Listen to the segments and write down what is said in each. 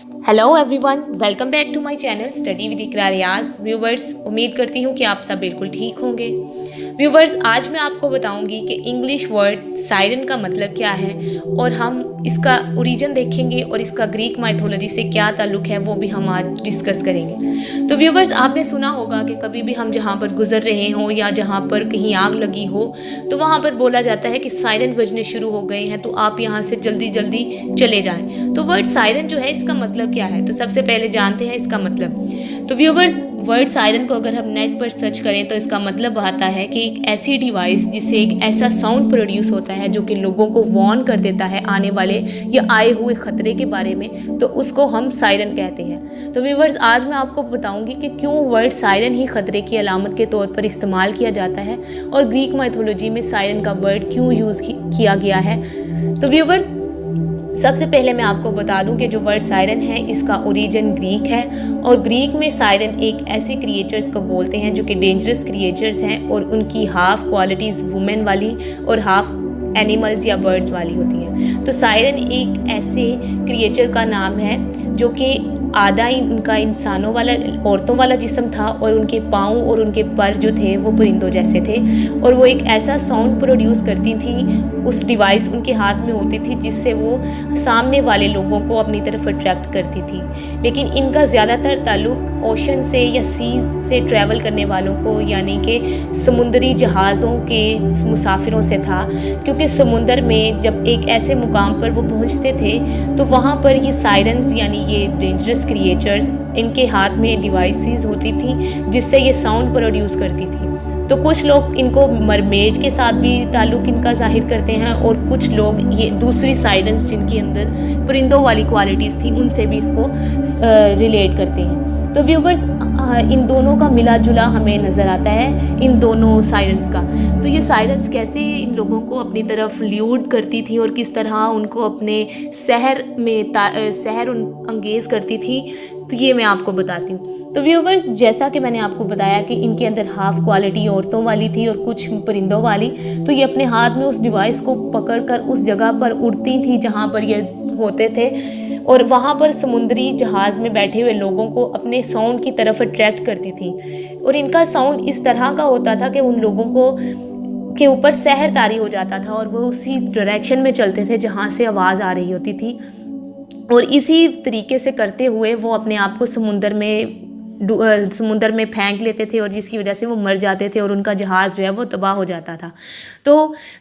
Hello everyone, welcome back to my channel study with Iqra Riaz. Viewers, उम्मीद करती हूँ कि आप सब बिल्कुल ठीक होंगे। व्यूवर्स, आज मैं आपको बताऊंगी कि इंग्लिश वर्ड सायरन का मतलब क्या है और हम इसका ओरिजिन देखेंगे और इसका ग्रीक माइथोलॉजी से क्या ताल्लुक है वो भी हम आज डिस्कस करेंगे। तो व्यूवर्स, आपने सुना होगा कि कभी भी हम जहाँ पर गुजर रहे हों या जहाँ पर कहीं आग लगी हो तो वहाँ पर बोला जाता है कि सायरन बजने शुरू हो गए हैं, तो आप यहाँ से जल्दी जल्दी चले जाएं। तो वर्ड सायरन जो है इसका मतलब क्या है, तो सबसे पहले जानते हैं इसका मतलब। तो व्यूवर्स, वर्ड सायरन को अगर हम नेट पर सर्च करें तो इसका मतलब आता है कि एक ऐसी डिवाइस जिससे एक ऐसा साउंड प्रोड्यूस होता है जो कि लोगों को वार्न कर देता है आने वाले या आए हुए खतरे के बारे में, तो उसको हम सायरन कहते हैं। तो व्यूवर्स, आज मैं आपको बताऊंगी कि क्यों वर्ड सायरन ही खतरे की अलामत के तौर पर इस्तेमाल किया जाता है और ग्रीक माइथोलॉजी में सायरन का वर्ड क्यों यूज़ किया गया है। तो व्यूवर्स, सबसे पहले मैं आपको बता दूं कि जो वर्ड सायरन है इसका ओरिजिन ग्रीक है और ग्रीक में सायरन एक ऐसे क्रिएचर्स को बोलते हैं जो कि डेंजरस क्रिएचर्स हैं और उनकी हाफ क्वालिटीज़ वुमेन वाली और हाफ एनिमल्स या बर्ड्स वाली होती हैं। तो सायरन एक ऐसे क्रिएचर का नाम है जो कि आधा उनका इंसानों वाला औरतों वाला जिस्म था और उनके पाँव और उनके पर जो थे वो परिंदों जैसे थे और वो एक ऐसा साउंड प्रोड्यूस करती थी, उस डिवाइस उनके हाथ में होती थी जिससे वो सामने वाले लोगों को अपनी तरफ अट्रैक्ट करती थी। लेकिन इनका ज़्यादातर ताल्लुक ओशन से या सीज से ट्रैवल करने वालों को यानी कि समुद्री जहाज़ों के मुसाफिरों से था, क्योंकि समुंदर में जब एक ऐसे मुकाम पर वो पहुंचते थे तो वहाँ पर ये सायरन्स यानी ये डेंजरस क्रिएचर्स, इनके हाथ में डिवाइसेस होती थी जिससे ये साउंड प्रोड्यूस करती थी। तो कुछ लोग इनको मरमेड के साथ भी ताल्लुक़ इनका जाहिर करते हैं और कुछ लोग ये दूसरी सायरन्स जिनके अंदर परिंदों वाली क्वालिटीज़ थी उनसे भी इसको रिलेट करते हैं। तो व्यूवर्स, इन दोनों का मिला जुला हमें नज़र आता है इन दोनों सायरन्स का। तो ये सायरन्स कैसे इन लोगों को अपनी तरफ ल्यूड करती थी और किस तरह उनको अपने सहर में सहर अंगेज़ करती थी, तो ये मैं आपको बताती हूँ। तो व्यूवर्स, जैसा कि मैंने आपको बताया कि इनके अंदर हाफ क्वालिटी औरतों वाली थी और कुछ परिंदों वाली, तो ये अपने हाथ में उस डिवाइस को पकड़कर उस जगह पर उड़ती थी जहाँ पर ये होते थे और वहाँ पर समुद्री जहाज़ में बैठे हुए लोगों को अपने साउंड की तरफ अट्रैक्ट करती थी। और इनका साउंड इस तरह का होता था कि उन लोगों को के ऊपर सहर तारी हो जाता था और वो उसी डायरेक्शन में चलते थे जहाँ से आवाज़ आ रही होती थी और इसी तरीके से करते हुए वो अपने आप को समुंदर में फेंक लेते थे और जिसकी वजह से वो मर जाते थे और उनका जहाज़ जो है वो तबाह हो जाता था। तो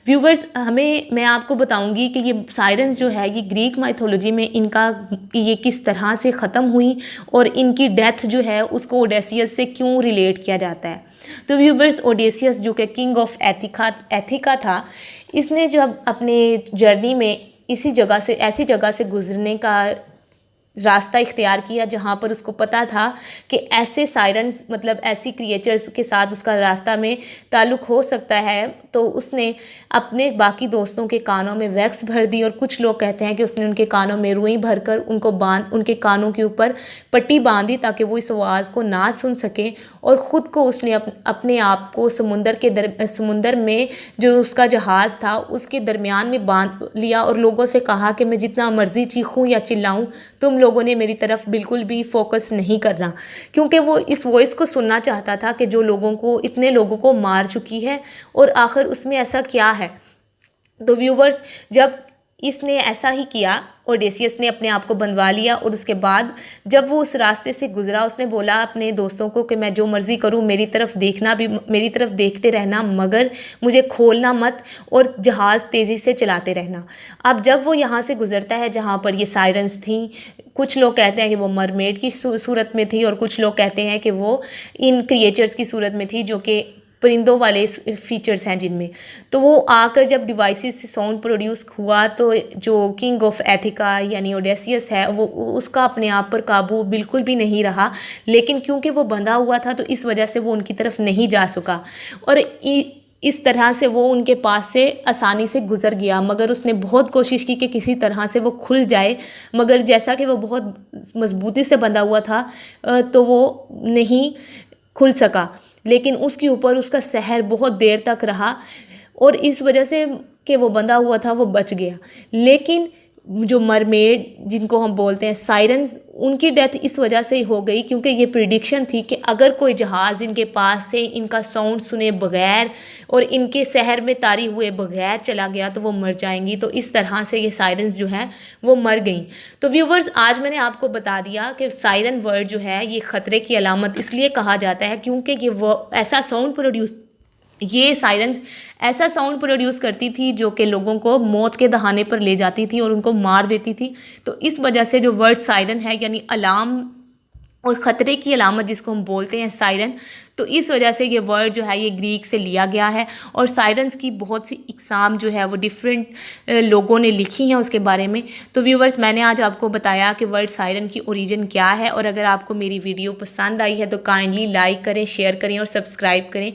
व्यूवर्स, मैं आपको बताऊंगी कि ये सायरन्स जो है ये ग्रीक माइथोलॉजी में इनका ये किस तरह से ख़त्म हुई और इनकी डेथ जो है उसको ओडेसियस से क्यों रिलेट किया जाता है। तो व्यूवर्स, ओडेसियस जो कि किंग ऑफ एथिका था, इसने जब अपने जर्नी में ऐसी जगह से गुजरने का रास्ता इख्तियार किया जहाँ पर उसको पता था कि ऐसे सायरन्स मतलब ऐसी क्रिएचर्स के साथ उसका रास्ता में ताल्लुक़ हो सकता है, तो उसने अपने बाकी दोस्तों के कानों में वैक्स भर दी और कुछ लोग कहते हैं कि उसने उनके कानों में रुई भरकर उनके कानों के ऊपर पट्टी बांधी ताकि वो इस आवाज़ को ना सुन सकें और ख़ुद को उसने अपने आप को समुंदर में जो उसका जहाज़ था उसके दरमियान में बांध लिया और लोगों से कहा कि मैं जितना मर्ज़ी चीखूँ या चिल्लाऊँ, तुम लोगों ने मेरी तरफ बिल्कुल भी फोकस नहीं करना, क्योंकि वो इस वॉइस को सुनना चाहता था कि जो इतने लोगों को मार चुकी है और आखिर उसमें ऐसा क्या है। तो व्यूवर्स, जब इसने ऐसा ही किया, ओडेसियस ने अपने आप को बंधवा लिया और उसके बाद जब वो उस रास्ते से गुजरा उसने बोला अपने दोस्तों को कि मैं जो मर्ज़ी करूँ, मेरी तरफ देखते रहना, मगर मुझे खोलना मत और जहाज़ तेज़ी से चलाते रहना। अब जब वो यहाँ से गुजरता है जहाँ पर ये सायरन्स थी, कुछ लोग कहते हैं कि वो मरमेड की सूरत में थी और कुछ लोग कहते हैं कि वो इन क्रिएचर्स की सूरत में थी जो कि परिंदों वाले फीचर्स हैं जिनमें। तो वो आकर जब डिवाइसेस से साउंड प्रोड्यूस हुआ तो जो किंग ऑफ एथिका यानी ओडेसियस है वो उसका अपने आप पर काबू बिल्कुल भी नहीं रहा, लेकिन क्योंकि वो बंधा हुआ था तो इस वजह से वो उनकी तरफ नहीं जा सका और इस तरह से वो उनके पास से आसानी से गुज़र गया। मगर उसने बहुत कोशिश की कि किसी तरह से वो खुल जाए, मगर जैसा कि वो बहुत मजबूती से बंधा हुआ था तो वो नहीं खुल सका, लेकिन उसके ऊपर उसका सहर बहुत देर तक रहा और इस वजह से कि वो बंधा हुआ था वो बच गया। लेकिन जो मरमेड जिनको हम बोलते हैं साइरन्स, उनकी डेथ इस वजह से हो गई क्योंकि ये प्रिडिक्शन थी कि अगर कोई जहाज़ इनके पास से इनका साउंड सुने बगैर और इनके शहर में तारी हुए बगैर चला गया तो वो मर जाएंगी। तो इस तरह से ये साइरन्स जो हैं वो मर गई। तो व्यूवर्स, आज मैंने आपको बता दिया कि साइरन वर्ड जो है ये ख़तरे की अलामत इसलिए कहा जाता है क्योंकि ये वो ऐसा साउंड प्रोड्यूस ये साइरन्स ऐसा साउंड प्रोड्यूस करती थी जो कि लोगों को मौत के दहाने पर ले जाती थी और उनको मार देती थी। तो इस वजह से जो वर्ड साइरन है यानी अलार्म और ख़तरे की अलामत जिसको हम बोलते हैं साइरन, तो इस वजह से ये वर्ड जो है ये ग्रीक से लिया गया है। और साइरन्स की बहुत सी इकसाम जो है वो डिफरेंट लोगों ने लिखी हैं उसके बारे में। तो व्यूवर्स, मैंने आज आपको बताया कि वर्ड साइरन की ओरिजिन क्या है। और अगर आपको मेरी वीडियो पसंद आई है तो काइंडली लाइक करें, शेयर करें और सब्सक्राइब करें।